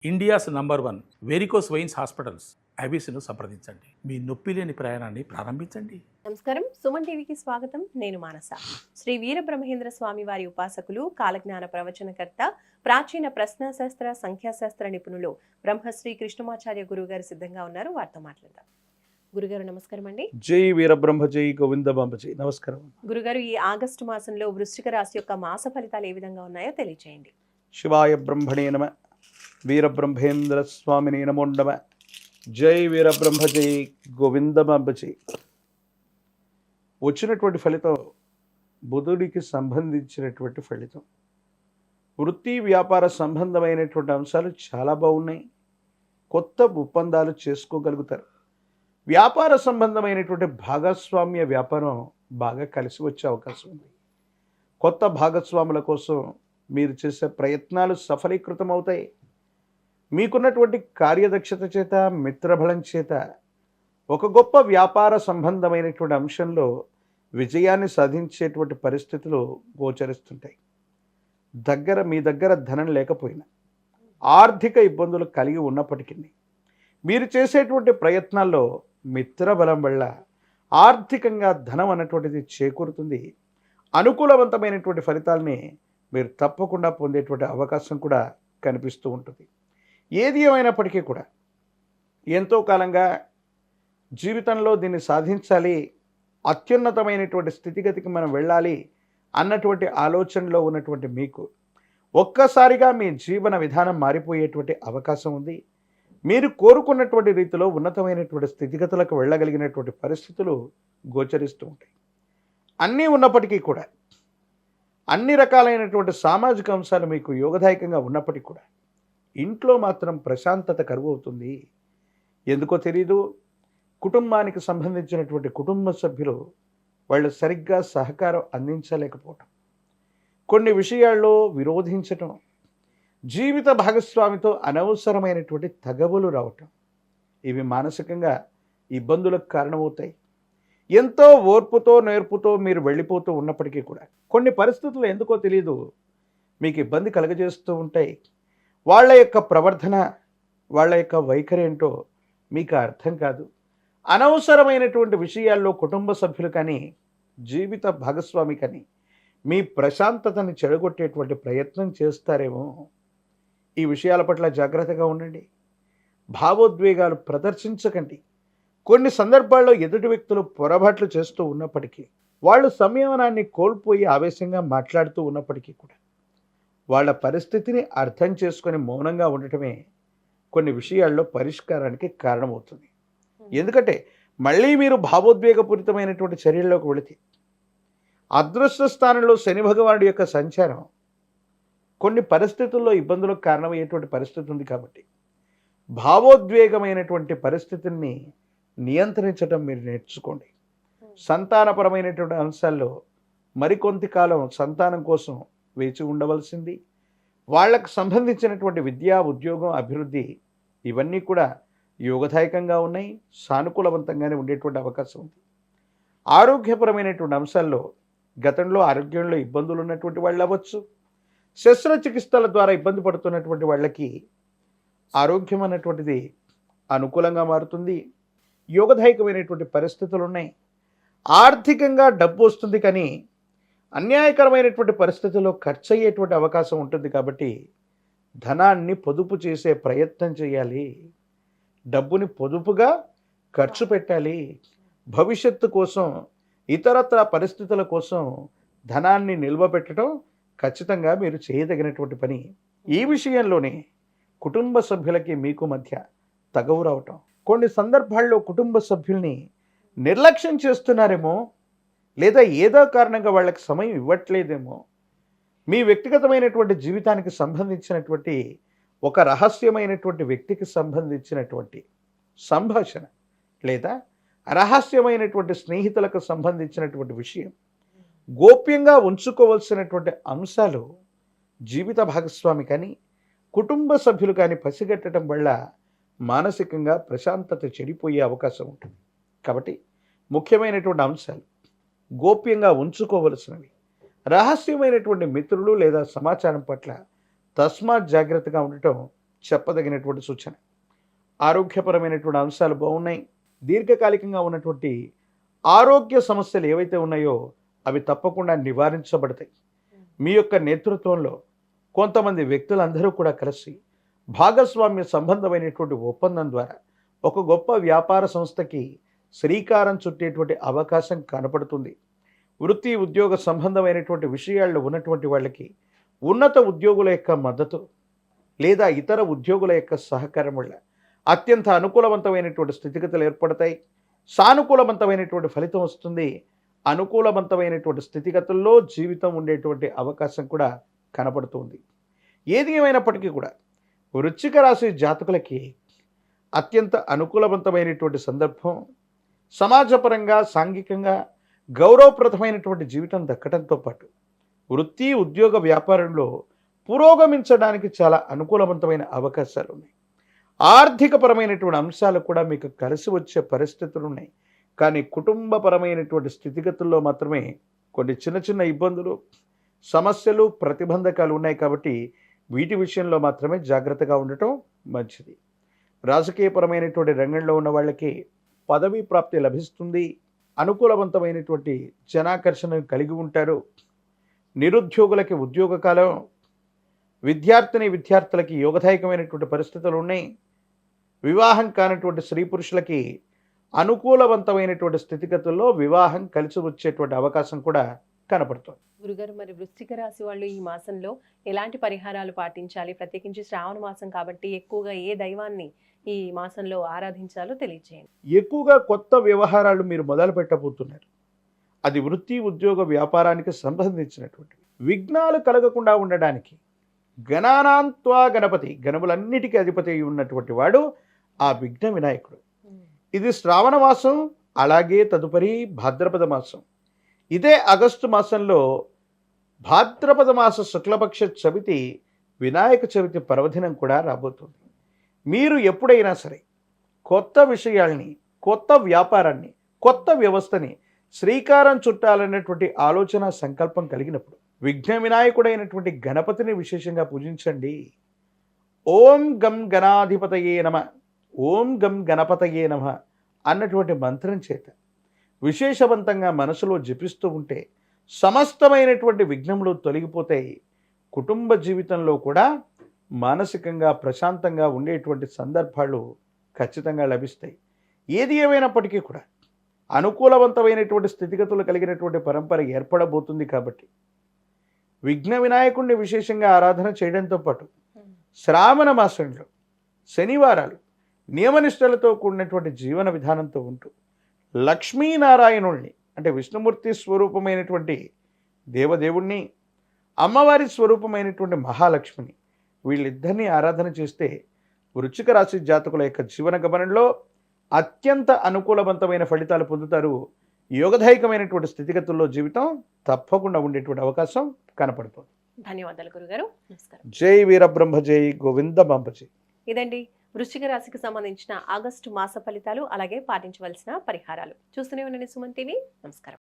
India's number 1 varicose veins hospitals ఐబీసీను సంప్రదించండి. మీ నొప్పి లేని ప్రయాణాన్ని ప్రారంభించండి. నమస్కారం, సుమన్ టీవీకి స్వాగతం. నేను మానస. శ్రీ వీరబ్రహ్మేంద్ర స్వామి వారి ఉపాసకులు, కాలజ్ఞాన ప్రవచనకర్త, ప్రాచీన ప్రశ్నాశాస్త్ర సంఖ్యాశాస్త్ర నిపుణులు బ్రహ్మశ్రీ కృష్ణమాచార్య గురువు గారు సిద్ధంగా ఉన్నారు. వారితో మాట్లాడదాం. గురుగారు నమస్కారం అండి. జై వీరబ్రహ్మ జై గోవిందబాంబ జై. నమస్కారం గురుగారు, ఈ ఆగస్టు మాసంలో వృశ్చిక రాశి యొక్క మాస ఫలితాలు ఏ విధంగా ఉన్నాయో తెలియచేయండి. శివాయ బ్రహ్మణే నమ. వీరబ్రహ్మేంద్ర స్వామిని నమో నమ. జై వీరబ్రహ్మ జై గోవిందబాంబ జై. వచ్చినటువంటి ఫలితం బుధుడికి సంబంధించినటువంటి ఫలితం. వృత్తి వ్యాపార సంబంధమైనటువంటి అంశాలు చాలా బాగున్నాయి. కొత్త ఒప్పందాలు చేసుకోగలుగుతారు. వ్యాపార సంబంధమైనటువంటి భాగస్వామ్య వ్యాపారం బాగా కలిసి వచ్చే అవకాశం ఉంది. కొత్త భాగస్వాముల కోసం మీరు చేసే ప్రయత్నాలు సఫలీకృతం అవుతాయి. మీకున్నటువంటి కార్యదక్షత చేత, మిత్రబలం చేత ఒక గొప్ప వ్యాపార సంబంధమైనటువంటి అంశంలో విజయాన్ని సాధించేటువంటి పరిస్థితులు గోచరిస్తుంటాయి. మీ దగ్గర ధనం లేకపోయినా, ఆర్థిక ఇబ్బందులు కలిగి ఉన్నప్పటికీ మీరు చేసేటువంటి ప్రయత్నాల్లో మిత్రబలం వల్ల ఆర్థికంగా ధనం అన్నటువంటిది చేకూరుతుంది. అనుకూలవంతమైనటువంటి ఫలితాలని మీరు తప్పకుండా పొందేటువంటి అవకాశం కూడా కనిపిస్తూ ఉంటుంది. ఏది ఏమైనప్పటికీ కూడా ఎంతో కాలంగా జీవితంలో దీన్ని సాధించాలి, అత్యున్నతమైనటువంటి స్థితిగతికి మనం వెళ్ళాలి అన్నటువంటి ఆలోచనలో ఉన్నటువంటి మీకు ఒక్కసారిగా మీ జీవన విధానం మారిపోయేటువంటి అవకాశం ఉంది. మీరు కోరుకున్నటువంటి రీతిలో ఉన్నతమైనటువంటి స్థితిగతులకు వెళ్ళగలిగినటువంటి పరిస్థితులు గోచరిస్తూ ఉంటాయి. అన్నీ ఉన్నప్పటికీ కూడా, అన్ని రకాలైనటువంటి సామాజిక అంశాలు మీకు యోగదాయకంగా ఉన్నప్పటికీ కూడా ఇంట్లో మాత్రం ప్రశాంతత కరువవుతుంది. ఎందుకో తెలీదు. కుటుంబానికి సంబంధించినటువంటి కుటుంబ సభ్యులు వాళ్ళు సరిగ్గా సహకారం అందించలేకపోవటం, కొన్ని విషయాల్లో విరోధించటం, జీవిత భాగస్వామితో అనవసరమైనటువంటి తగవులు రావటం, ఇవి మానసికంగా ఇబ్బందులకు కారణమవుతాయి. ఎంతో ఓర్పుతో నేర్పుతో మీరు వెళ్ళిపోతూ ఉన్నప్పటికీ కూడా కొన్ని పరిస్థితులు ఎందుకో తెలియదు మీకు ఇబ్బంది కలుగజేస్తూ ఉంటాయి. వాళ్ళ యొక్క ప్రవర్తన, వాళ్ళ యొక్క వైఖరి ఏంటో మీకు అర్థం కాదు. అనవసరమైనటువంటి విషయాల్లో కుటుంబ సభ్యులు కానీ, జీవిత భాగస్వామి కానీ మీ ప్రశాంతతని చెడగొట్టేటువంటి ప్రయత్నం చేస్తారేమో. ఈ విషయాల పట్ల జాగ్రత్తగా ఉండండి. భావోద్వేగాలు ప్రదర్శించకండి. కొన్ని సందర్భాల్లో ఎదుటి వ్యక్తులు పొరపాట్లు చేస్తూ ఉన్నప్పటికీ, వాళ్ళు సంయమనాన్ని కోల్పోయి ఆవేశంగా మాట్లాడుతూ ఉన్నప్పటికీ కూడా వాళ్ళ పరిస్థితిని అర్థం చేసుకొని మౌనంగా ఉండటమే కొన్ని విషయాల్లో పరిష్కారానికి కారణమవుతుంది. ఎందుకంటే మళ్ళీ మీరు భావోద్వేగపూరితమైనటువంటి చర్యల్లోకి వెళితే, అదృష్ట స్థానంలో శని భగవానుడి యొక్క సంచారం కొన్ని పరిస్థితుల్లో ఇబ్బందులకు కారణమయ్యేటువంటి పరిస్థితి ఉంది. కాబట్టి భావోద్వేగమైనటువంటి పరిస్థితిని నియంత్రించడం మీరు నేర్చుకోండి. సంతానపరమైనటువంటి అంశాల్లో మరికొంత కాలం సంతానం కోసం వేచి ఉండవలసింది. వాళ్ళకు సంబంధించినటువంటి విద్యా, ఉద్యోగం, అభివృద్ధి ఇవన్నీ కూడా యోగదాయకంగా ఉన్నాయి. సానుకూలవంతంగానే ఉండేటువంటి అవకాశం ఉంది. ఆరోగ్యపరమైనటువంటి అంశాల్లో గతంలో ఆరోగ్యంలో ఇబ్బందులు ఉన్నటువంటి వాళ్ళు అవ్వచ్చు, శస్త్రచికిత్సల ద్వారా ఇబ్బంది పడుతున్నటువంటి వాళ్ళకి ఆరోగ్యం అన్నటువంటిది అనుకూలంగా మారుతుంది. యోగదాయకమైనటువంటి పరిస్థితులు ఉన్నాయి. ఆర్థికంగా డబ్బు వస్తుంది, కానీ అన్యాయకరమైనటువంటి పరిస్థితుల్లో ఖర్చు అయ్యేటువంటి అవకాశం ఉంటుంది. కాబట్టి ధనాన్ని పొదుపు చేసే ప్రయత్నం చేయాలి. డబ్బుని పొదుపుగా ఖర్చు పెట్టాలి. భవిష్యత్తు కోసం, ఇతరత్ర పరిస్థితుల కోసం ధనాన్ని నిల్వ పెట్టడం ఖచ్చితంగా మీరు చేయదగినటువంటి పని. ఈ విషయంలోనే కుటుంబ సభ్యులకి మీకు మధ్య తగవు రావటం, కొన్ని సందర్భాల్లో కుటుంబ సభ్యుల్ని నిర్లక్ష్యం చేస్తున్నారేమో, లేదా ఏదో కారణంగా వాళ్ళకి సమయం ఇవ్వట్లేదేమో, మీ వ్యక్తిగతమైనటువంటి జీవితానికి సంబంధించినటువంటి ఒక రహస్యమైనటువంటి వ్యక్తికి సంబంధించినటువంటి సంభాషణ, లేదా రహస్యమైనటువంటి స్నేహితులకు సంబంధించినటువంటి విషయం, గోప్యంగా ఉంచుకోవాల్సినటువంటి అంశాలు జీవిత భాగస్వామి కానీ, కుటుంబ సభ్యులు కానీ పసిగట్టడం వల్ల మానసికంగా ప్రశాంతత చెడిపోయే అవకాశం ఉంటుంది. కాబట్టి ముఖ్యమైనటువంటి అంశాలు గోప్యంగా ఉంచుకోవలసినవి, రహస్యమైనటువంటి మిత్రులు లేదా సమాచారం పట్ల తస్మాత్ జాగ్రత్తగా ఉండటం చెప్పదగినటువంటి సూచన. ఆరోగ్యపరమైనటువంటి అంశాలు బాగున్నాయి. దీర్ఘకాలికంగా ఉన్నటువంటి ఆరోగ్య సమస్యలు ఏవైతే ఉన్నాయో అవి తప్పకుండా నివారించబడతాయి. మీ యొక్క నేతృత్వంలో కొంతమంది వ్యక్తులందరూ కూడా కలిసి భాగస్వామ్య సంబంధమైనటువంటి ఒప్పందం ద్వారా ఒక గొప్ప వ్యాపార సంస్థకి శ్రీకారం చుట్టేటువంటి అవకాశం కనపడుతుంది. వృత్తి ఉద్యోగ సంబంధమైనటువంటి విషయాల్లో ఉన్నటువంటి వాళ్ళకి ఉన్నత ఉద్యోగుల యొక్క మద్దతు లేదా ఇతర ఉద్యోగుల యొక్క సహకారం వల్ల అత్యంత అనుకూలవంతమైనటువంటి స్థితిగతులు ఏర్పడతాయి. సానుకూలవంతమైనటువంటి ఫలితం వస్తుంది. అనుకూలవంతమైనటువంటి స్థితిగతుల్లో జీవితం ఉండేటువంటి అవకాశం కూడా కనపడుతుంది. ఏది ఏమైనప్పటికీ కూడా వృశ్చిక రాశి జాతకులకి అత్యంత అనుకూలవంతమైనటువంటి సందర్భం. సమాజపరంగా సాంఘికంగా గౌరవప్రదమైనటువంటి జీవితం దక్కడంతో పాటు వృత్తి ఉద్యోగ వ్యాపారంలో పురోగమించడానికి చాలా అనుకూలవంతమైన అవకాశాలు ఉన్నాయి. ఆర్థికపరమైనటువంటి అంశాలు కూడా మీకు కలిసి వచ్చే పరిస్థితులు ఉన్నాయి. కానీ కుటుంబపరమైనటువంటి స్థితిగతుల్లో మాత్రమే కొన్ని చిన్న చిన్న ఇబ్బందులు, సమస్యలు, ప్రతిబంధకాలు ఉన్నాయి. కాబట్టి వీటి విషయంలో మాత్రమే జాగ్రత్తగా ఉండటం మంచిది. రాజకీయపరమైనటువంటి రంగంలో ఉన్న వాళ్ళకి పదవీ ప్రాప్తి లభిస్తుంది. అనుకూలవంతమైనటువంటి జనాకర్షణ కలిగి ఉంటారు. నిరుద్యోగులకి ఉద్యోగ కాలం, విద్యార్థులకి యోగదాయకమైనటువంటి పరిస్థితులు ఉన్నాయి. వివాహం కానటువంటి స్త్రీ పురుషులకి అనుకూలవంతమైనటువంటి స్థితిగతుల్లో వివాహం కలిసి వచ్చేటువంటి అవకాశం కూడా కనపడుతుంది. గురుగారు, మరి వృశ్చిక రాశి వాళ్ళు ఈ మాసంలో ఎలాంటి పరిహారాలు పాటించాలి? ప్రత్యేకించి శ్రావణ మాసం కాబట్టి ఎక్కువగా ఏ దైవాన్ని ఈ మాసంలో ఆరాధించాలో తెలియజేయండి. ఎక్కువగా కొత్త వ్యవహారాలు మీరు మొదలు పెట్టబోతున్నారు. అది వృత్తి ఉద్యోగ వ్యాపారానికి సంబంధించినటువంటి విఘ్నాలు కలగకుండా ఉండడానికి గణానాంత్వా గణపతి, గణములన్నిటికీ అధిపతి ఉన్నటువంటి వాడు ఆ విఘ్న వినాయకుడు. ఇది శ్రావణ మాసం, అలాగే తదుపరి భాద్రపద మాసం. ఇదే ఆగస్టు మాసంలో భాద్రపద మాస శుక్లపక్ష చవితి వినాయక చవితి పర్వదినం కూడా రాబోతుంది. మీరు ఎప్పుడైనా సరే కొత్త విషయాల్ని, కొత్త వ్యాపారాన్ని, కొత్త వ్యవస్థని శ్రీకారం చుట్టాలనేటువంటి ఆలోచన సంకల్పం కలిగినప్పుడు విఘ్న వినాయకుడైనటువంటి గణపతిని విశేషంగా పూజించండి. ఓం గం గణాధిపతయే నమ, ఓం గం గణపతయే నమ అన్నటువంటి మంత్రం చేత విశేషవంతంగా మనసులో జపిస్తూ ఉంటే సమస్తమైనటువంటి విఘ్నములు తొలగిపోతాయి. కుటుంబ జీవితంలో కూడా మానసికంగా ప్రశాంతంగా ఉండేటువంటి సందర్భాలు ఖచ్చితంగా లభిస్తాయి. ఏది ఏమైనప్పటికీ కూడా అనుకూలవంతమైనటువంటి స్థితిగతులు కలిగినటువంటి పరంపర ఏర్పడబోతుంది. కాబట్టి విఘ్న వినాయకుడిని విశేషంగా ఆరాధన చేయడంతో పాటు శ్రావణ మాసంలో శనివారాలు నియమనిష్టలతో కూడినటువంటి జీవన విధానంతో ఉంటూ లక్ష్మీనారాయణుల్ని, అంటే విష్ణుమూర్తి స్వరూపమైనటువంటి దేవదేవుణ్ణి, అమ్మవారి స్వరూపమైనటువంటి మహాలక్ష్మిని, వీళ్ళిద్దరినీ ఆరాధన చేస్తే వృశ్చిక రాశి జాతకుల యొక్క జీవన గమనంలో అత్యంత అనుకూలవంతమైన ఫలితాలు పొందుతారు. యోగదాయకమైనటువంటి స్థితిగతుల్లో జీవితం తప్పకుండా ఉండేటువంటి అవకాశం కనపడుతుంది. ధన్యవాదాలు గురుగారు. నమస్కారం. జై వీరబ్రహ్మ, జై గోవింద బాంబజీ. ఇదండి వృశ్చిక రాశికి సంబంధించిన ఆగస్టు మాస ఫలితాలు, అలాగే పాటించవలసిన పరిహారాలు. చూస్తూనే ఉండండి సుమన్ టీవీ. నమస్కారం.